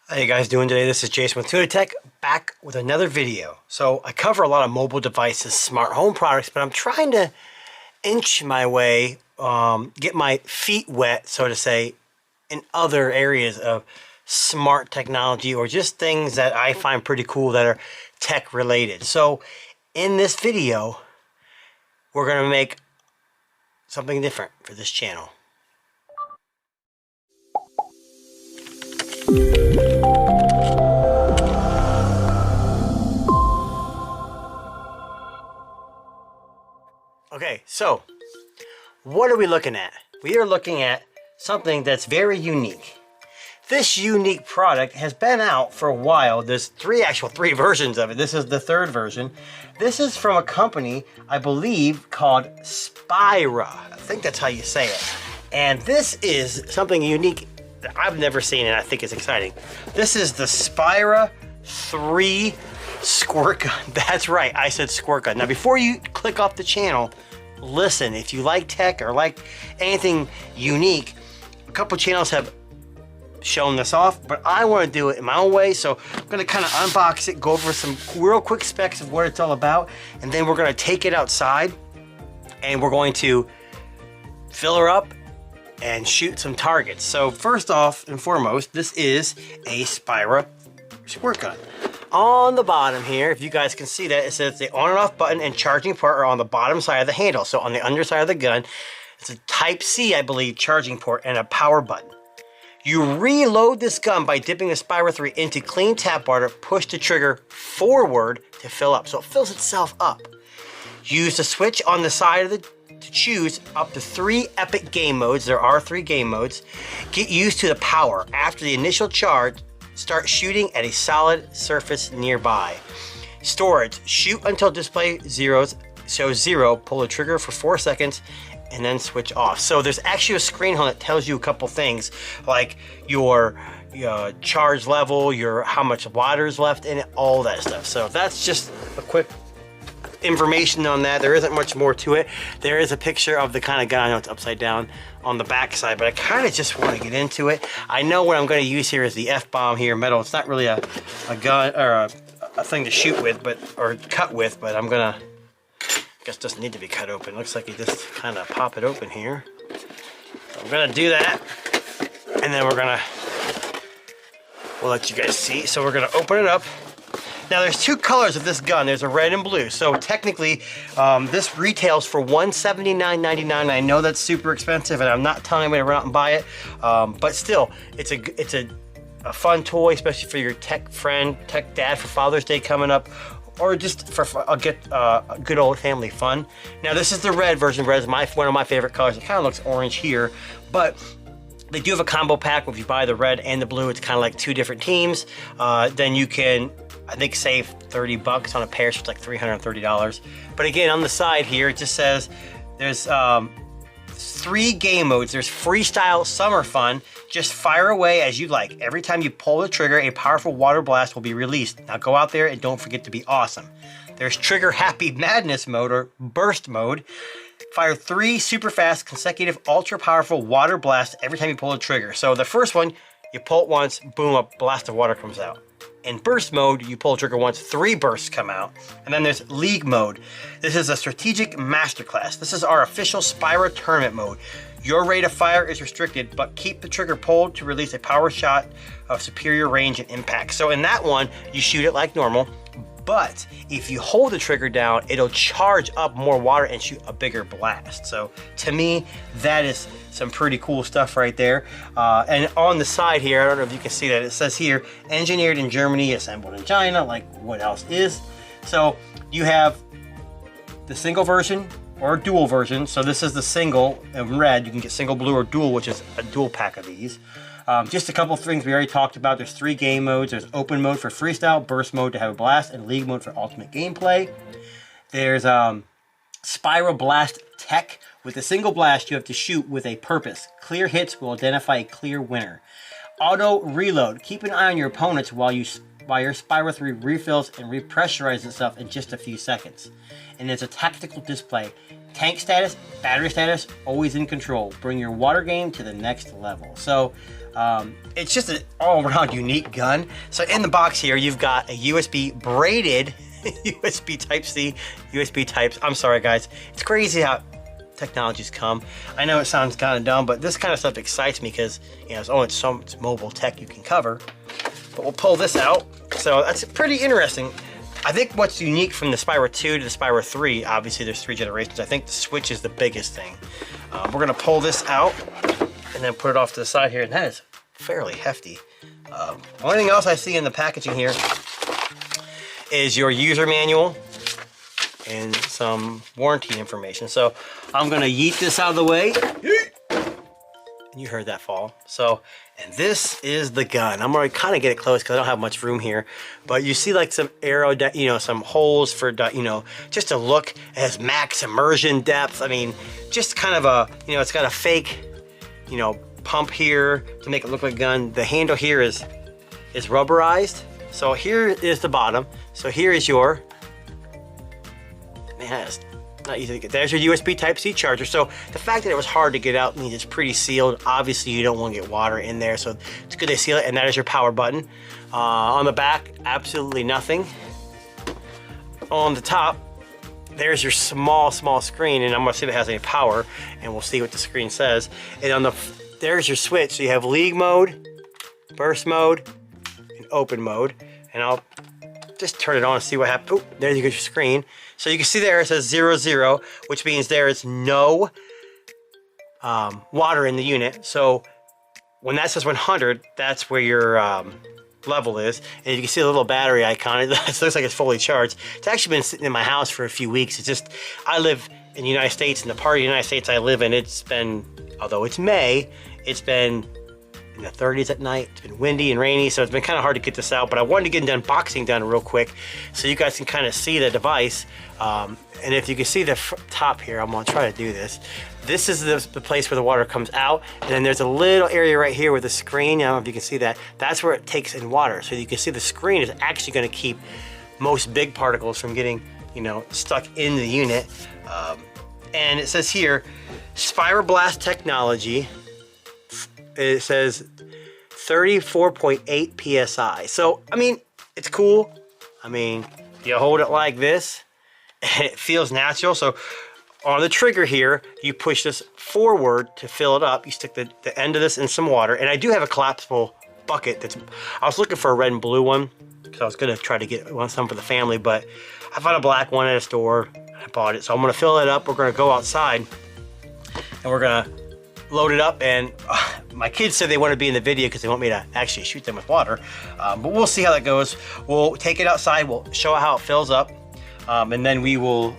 How you guys doing today? This is Jason with Tuna Tech, back with another video. So I cover a lot of mobile devices, smart home products, but I'm trying to inch my way, get my feet wet, so to say, in other areas of smart technology or just things that I find pretty cool that are tech related. So in this video, we're going to make something different for this channel. Okay, so what are we looking at? We are looking at something that's very unique. This unique product has been out for a while. There's three versions of it. This is the third version. This is from a company, I believe, called Spyra. I think that's how you say it. And this is something unique that I've never seen, and I think is exciting. This is the SpyraThree squirt gun. That's right, I said squirt gun. Now, before you click off the channel, listen. If you like tech or like anything unique, a couple channels have shown this off, but I want to do it in my own way. So I'm going to kind of unbox it, go over some real quick specs of what it's all about, and then we're going to take it outside and we're going to fill her up and shoot some targets. So first off and foremost, this is a Spyra squirt gun. On the bottom here, if you guys can see that, it says the on and off button and charging port are on the bottom side of the handle. So on the underside of the gun, it's a Type-C, I believe, charging port and a power button. You reload this gun by dipping the SpyraThree into clean tap water, push the trigger forward to fill up. So it fills itself up. Use the switch on the side of the to choose up to 3 epic game modes. There are 3 game modes. Get used to the power. After the initial charge, start shooting at a solid surface nearby. Storage. Shoot until display shows 0. Pull the trigger for 4 seconds and then switch off. So there's actually a screen on that tells you a couple things, like your charge level, how much water is left in it, all that stuff. So that's just a quick information on that. There isn't much more to it. There is a picture of the kind of gun. I know it's upside down on the back side, but I kind of just want to get into it. I know what I'm going to use here is the F-bomb here, metal. It's not really a gun or a thing to shoot with, or cut with, but I'm gonna, I guess it doesn't need to be cut open. Looks like you just kind of pop it open here. So I'm gonna do that, and then we'll let you guys see. So we're gonna open it up. Now there's 2 colors of this gun. There's a red and blue. So technically, this retails for $179.99. I know that's super expensive, and I'm not telling anybody to run out and buy it. But still, it's a fun toy, especially for your tech friend, tech dad for Father's Day coming up, or just for a good old family fun. Now this is the red version. Red is one of my favorite colors. It kind of looks orange here, but they do have a combo pack. If you buy the red and the blue, it's kind of like 2 different teams. Then you can, I think, save 30 bucks on a pair, so it's like $330. But again, on the side here, it just says there's 3 game modes. There's freestyle summer fun. Just fire away as you like. Every time you pull the trigger, a powerful water blast will be released. Now go out there and don't forget to be awesome. There's trigger happy madness mode, or burst mode. Fire 3 super fast, consecutive, ultra powerful water blasts every time you pull the trigger. So the first one, you pull it once, boom, a blast of water comes out. In burst mode, you pull the trigger once, 3 bursts come out. And then there's league mode. This is a strategic masterclass. This is our official Spyra tournament mode. Your rate of fire is restricted, but keep the trigger pulled to release a power shot of superior range and impact. So in that one, you shoot it like normal, but if you hold the trigger down, it'll charge up more water and shoot a bigger blast. So to me, that is some pretty cool stuff right there. And on the side here, I don't know if you can see that, it says here, engineered in Germany, assembled in China, like what else is. So you have the single version or dual version. So this is the single in red. You can get single blue or dual, which is a dual pack of these. Just a couple things we already talked about. There's 3 game modes. There's open mode for freestyle, burst mode to have a blast, and league mode for ultimate gameplay. There's SpyraBlaster tech. With a single blast, you have to shoot with a purpose. Clear hits will identify a clear winner. Auto reload. Keep an eye on your opponents while your SpyraThree refills and repressurizes itself in just a few seconds. And it's a tactical display. Tank status, battery status, always in control. Bring your water game to the next level. So It's just an all-around unique gun. So in the box here, you've got a USB braided USB Type-C, USB Types. I'm sorry, guys. It's crazy how technologies come. I know it sounds kind of dumb, but this kind of stuff excites me because, you know, it's so much mobile tech you can cover. But we'll pull this out. So that's pretty interesting. I think what's unique from the Spyra 2 to the Spyra 3, obviously there's 3 generations. I think the switch is the biggest thing. We're gonna pull this out and then put it off to the side here, and that is fairly hefty. One thing else I see in the packaging here is your user manual and some warranty information. So I'm gonna yeet this out of the way. You heard that fall. So, and this is the gun. I'm gonna kind of get it close because I don't have much room here, but you see like some arrow, you know, some holes for, you know, just to look. It has max immersion depth. I mean, just kind of a, you know, it's got a fake, you know, pump here to make it look like a gun. The handle here is rubberized. So here is the bottom. So here is your, man, it's not easy to get. There's your USB Type-C charger. So the fact that it was hard to get out means it's pretty sealed. Obviously you don't want to get water in there, so it's good they seal it. And that is your power button. On the back, absolutely nothing. On the top, there's your small screen, and I'm gonna see if it has any power, and we'll see what the screen says. And on the, there's your switch. So you have league mode, burst mode, and open mode. And I'll just turn it on and see what happens. Oh, there you go, your screen. So you can see there it says 00, which means there is no water in the unit. So when that says 100, that's where your level is. And you can see the little battery icon. It looks like it's fully charged. It's actually been sitting in my house for a few weeks. It's just, I live in the United States, and the part of the United States I live in, it's been, although it's May, it's been in the 30s at night. It's been windy and rainy, so it's been kind of hard to get this out, but I wanted to get an unboxing done real quick so you guys can kind of see the device. And if you can see the top here, I'm gonna try to do this. This is the place where the water comes out, and then there's a little area right here with the screen. I don't know if you can see that. That's where it takes in water. So you can see the screen is actually gonna keep most big particles from getting, you know, stuck in the unit. And it says here, SpyraBlaster technology. It says 34.8 PSI. So, I mean, it's cool. I mean, you hold it like this, and it feels natural. So on the trigger here, you push this forward to fill it up. You stick the end of this in some water. And I do have a collapsible bucket that's, I was looking for a red and blue one because I was gonna try to get some for the family, but I found a black one at a store. I bought it. So I'm gonna fill it up. We're gonna go outside and we're gonna load it up, and my kids said they want to be in the video because they want me to actually shoot them with water, but we'll see how that goes. We'll take it outside, we'll show how it fills up, and then we will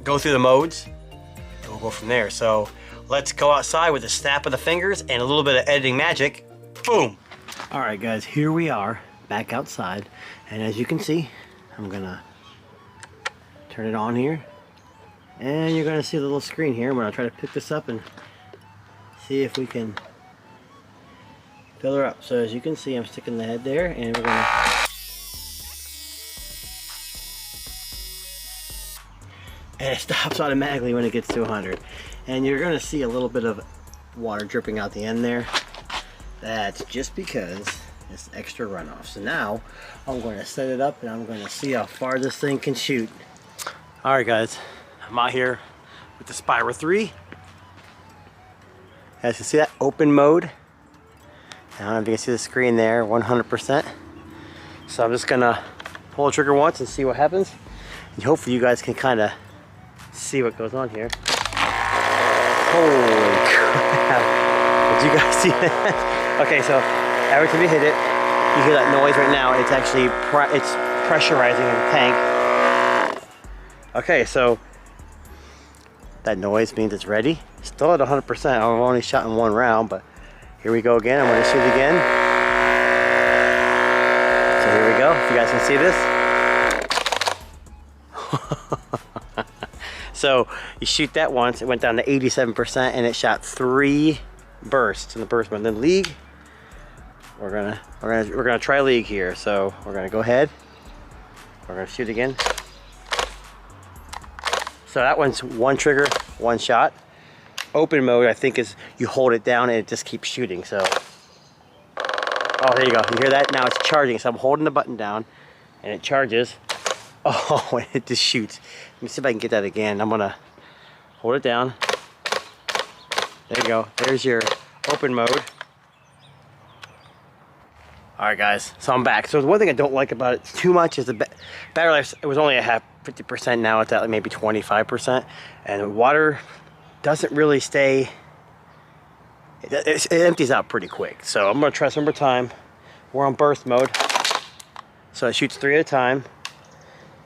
go through the modes, and we'll go from there. So let's go outside with a snap of the fingers and a little bit of editing magic. Boom! All right, guys, here we are back outside, and as you can see, I'm gonna turn it on here, and you're gonna see the little screen here. I'm gonna try to pick this up and see if we can fill her up. So as you can see, I'm sticking the head there, and we're gonna, and it stops automatically when it gets to 100. And you're gonna see a little bit of water dripping out the end there. That's just because it's extra runoff. So now I'm going to set it up, and I'm going to see how far this thing can shoot. All right, guys, I'm out here with the SpyraThree. As you see, that open mode. I don't know if you can see the screen there, 100%. So I'm just gonna pull the trigger once and see what happens. And hopefully you guys can kind of see what goes on here. Holy crap. Did you guys see that? Okay, so every time you hit it, you hear that noise right now. It's actually, it's pressurizing the tank. Okay, so that noise means it's ready. Still at 100%. I've only shot in one round, but here we go again. I'm going to shoot again. So here we go. If you guys can see this. So you shoot that once. It went down to 87%, and it shot 3 bursts in the burst mode. Then league. We're gonna try league here. So we're gonna go ahead. We're gonna shoot again. So that one's one trigger, one shot. open mode, I think, is you hold it down and it just keeps shooting. So, oh, there you go. You hear that? Now it's charging. So I'm holding the button down and it charges. Oh, and it just shoots. Let me see if I can get that again. I'm gonna hold it down. There you go. There's your open mode. Alright guys, so I'm back. So the one thing I don't like about it too much is the battery life. It was only a half, 50%, now it's at like maybe 25%. And the water doesn't really stay, it empties out pretty quick. So I'm gonna try some more time. We're on burst mode. So it shoots 3 at a time.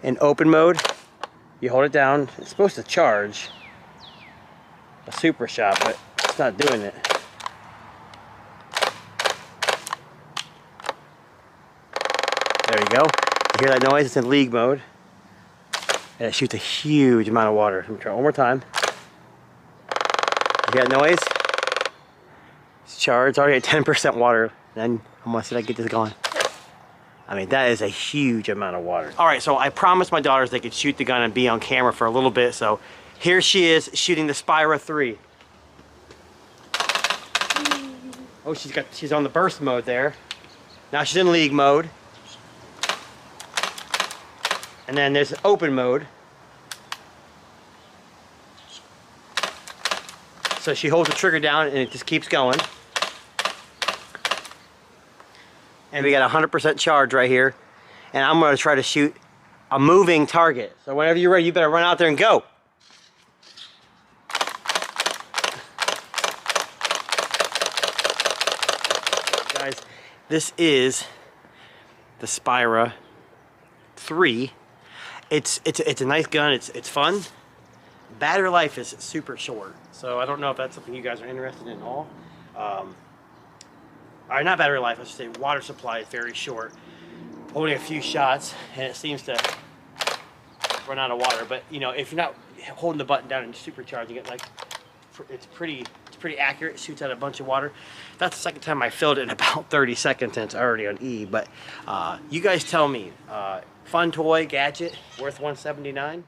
In open mode, you hold it down. It's supposed to charge a super shot, but it's not doing it. There you go. You hear that noise? It's in league mode. And it shoots a huge amount of water. Let me try one more time. You hear that noise? It's charged. Already at 10% water. Then I'm gonna see if I can get this going. I mean, that is a huge amount of water. All right, so I promised my daughters they could shoot the gun and be on camera for a little bit. So here she is shooting the SpyraThree. Oh, she's on the burst mode there. Now she's in league mode. And then there's open mode. So she holds the trigger down and it just keeps going. And we got 100% charge right here. And I'm gonna try to shoot a moving target. So whenever you're ready, you better run out there and go. Guys, this is the SpyraThree. It's a nice gun. It's fun. Battery life is super short, so I don't know if that's something you guys are interested in at all. Or not battery life. I should say water supply is very short. Only a few shots, and it seems to run out of water. But you know, if you're not holding the button down and supercharging it, like it's pretty accurate. It shoots out a bunch of water. That's the second time I filled it in about 30 seconds, and it's already on E. But you guys tell me. Fun toy, gadget, worth $179.